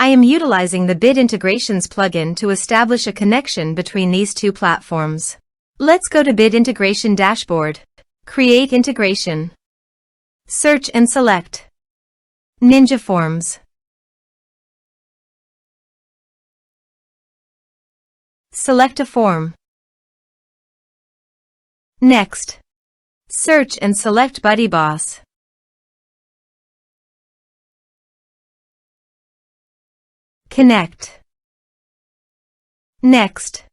I am utilizing the Bit Integrations plugin to establish a connection between these two platforms. Let's go to Bit Integration Dashboard. Create Integration. Search and select Ninja Forms. Select a form. Next, search and select BuddyBoss. Connect. Next,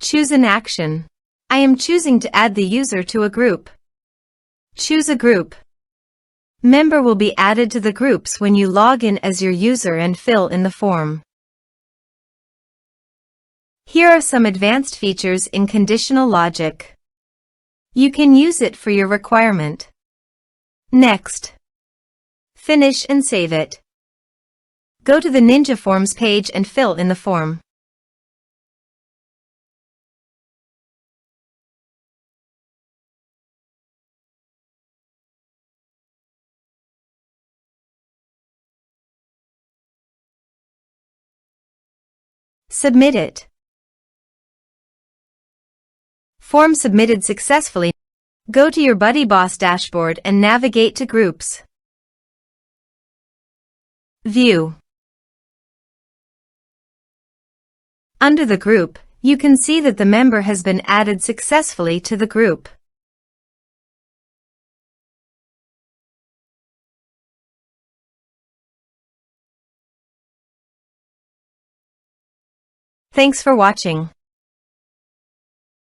choose an action. I am choosing to add the user to a group. Choose a group. Member will be added to the groups when you log in as your user and fill in the form. Here are some advanced features in conditional logic. You can use it for your requirement. Next, finish and save it. Go to the Ninja Forms page and fill in the form. Submit it. Form submitted successfully. Go to your BuddyBoss dashboard and navigate to Groups. View. Under the group, you can see that the member has been added successfully to the group. Thanks for watching.